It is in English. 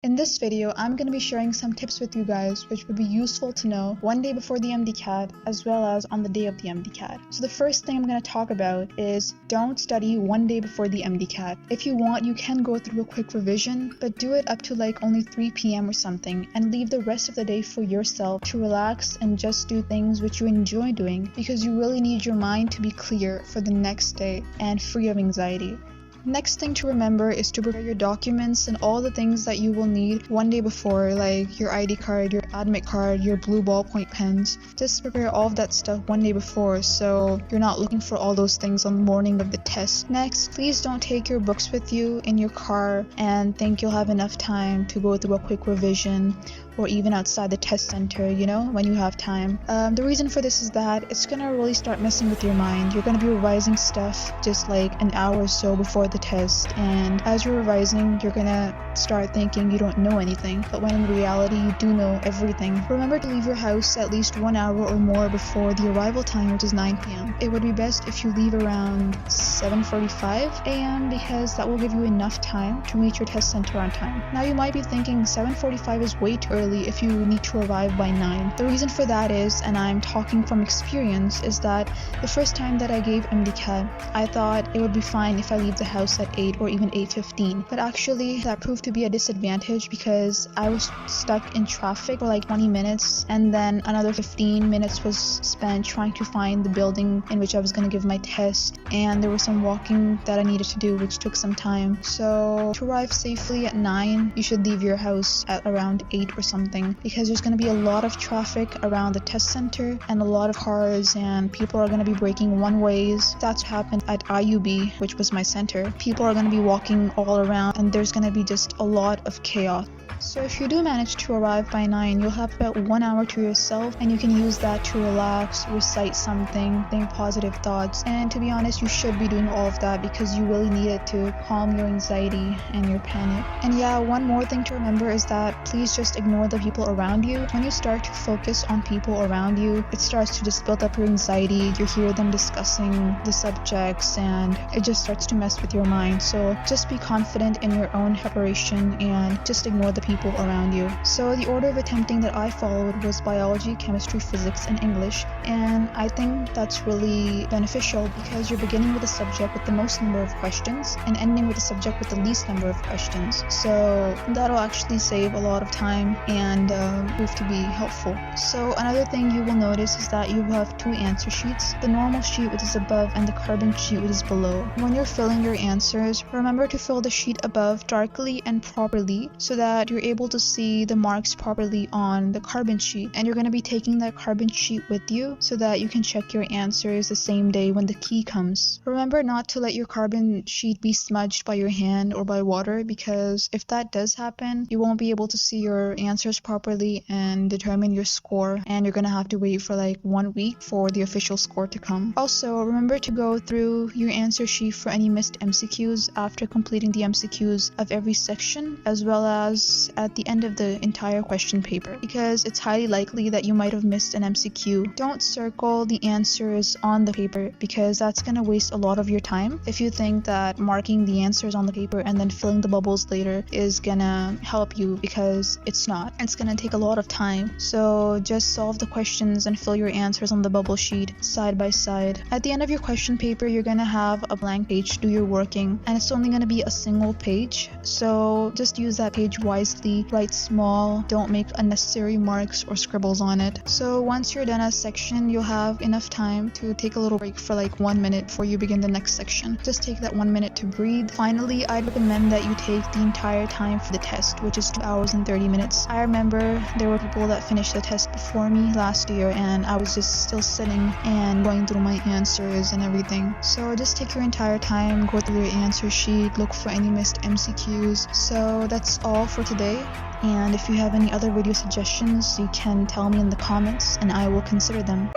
In this video, I'm going to be sharing some tips with you guys which would be useful to know one day before the MDCAT as well as on the day of the MDCAT. So the first thing I'm going to talk about is don't study one day before the MDCAT. If you want, you can go through a quick revision, but do it up to like only 3 p.m. or something and leave the rest of the day for yourself to relax and just do things which you enjoy doing, because you really need your mind to be clear for the next day and free of anxiety. Next thing to remember is to prepare your documents and all the things that you will need one day before, like your ID card, your admit card, your blue ballpoint pens. Just prepare all of that stuff one day before so you're not looking for all those things on the morning of the test. Next, please don't take your books with you in your car and think you'll have enough time to go through a quick revision or even outside the test center, when you have time. The reason for this is that it's gonna really start messing with your mind. You're gonna be revising stuff just like an hour or so before the test, and as you're revising, you're gonna start thinking you don't know anything, but when in reality you do know everything. Remember to leave your house at least 1 hour or more before the arrival time, which is 9 p.m. It would be best if you leave around 7:45 a.m. because that will give you enough time to reach your test center on time. Now you might be thinking 7:45 is way too early if you need to arrive by 9. The reason for that is, and I'm talking from experience, is that the first time that I gave MDCAT, I thought it would be fine if I leave the house at 8 or even 8:15, but actually that proved to be a disadvantage because I was stuck in traffic for like 20 minutes and then another 15 minutes was spent trying to find the building in which I was going to give my test, and there was some walking that I needed to do which took some time. So to arrive safely at 9, you should leave your house at around 8 or something, because there's going to be a lot of traffic around the test center and a lot of cars, and people are going to be breaking one ways. That's what happened at IUB, which was my center. People are going to be walking all around and there's going to be just a lot of chaos. So if you do manage to arrive by 9, you'll have about 1 hour to yourself and you can use that to relax, recite something, think positive thoughts, and to be honest, you should be doing all of that because you really need it to calm your anxiety and your panic. And yeah, one more thing to remember is that please just ignore the people around you. When you start to focus on people around you, it starts to just build up your anxiety. You hear them discussing the subjects and it just starts to mess with your mind. So just be confident in your own preparation and just ignore the people around you. So the order of attempting that I followed was biology, chemistry, physics, and English, and I think that's really beneficial because you're beginning with a subject with the most number of questions and ending with a subject with the least number of questions. So that'll actually save a lot of time and prove to be helpful. So another thing you will notice is that you will have 2 answer sheets, the normal sheet which is above and the carbon sheet which is below. When you're filling your answers, remember to fill the sheet above darkly and properly so that you're able to see the marks properly on the carbon sheet, and you're going to be taking that carbon sheet with you so that you can check your answers the same day when the key comes. Remember not to let your carbon sheet be smudged by your hand or by water, because if that does happen, you won't be able to see your answers properly and determine your score, and you're going to have to wait for like 1 week for the official score to come. Also, remember to go through your answer sheet for any missed MCQs after completing the MCQs of every section, as well as at the end of the entire question paper, because it's highly likely that you might have missed an MCQ. Don't circle the answers on the paper because that's going to waste a lot of your time. If you think that marking the answers on the paper and then filling the bubbles later is gonna help you, because it's not. It's gonna take a lot of time. So just solve the questions and fill your answers on the bubble sheet side by side. At the end of your question paper, you're gonna have a blank page to do your working, and it's only gonna be a single page. So just use that page wisely. Write small, don't make unnecessary marks or scribbles on it. So once you're done a section, you'll have enough time to take a little break for like 1 minute before you begin the next section. Just take that 1 minute to breathe. Finally, I'd recommend that you take the entire time for the test, which is 2 hours and 30 minutes. I remember there were people that finished the test before me last year and I was just still sitting and going through my answers and everything. So just take your entire time, go through your answer sheet, look for any missed MCQs. So that's all for today. And if you have any other video suggestions, you can tell me in the comments and I will consider them.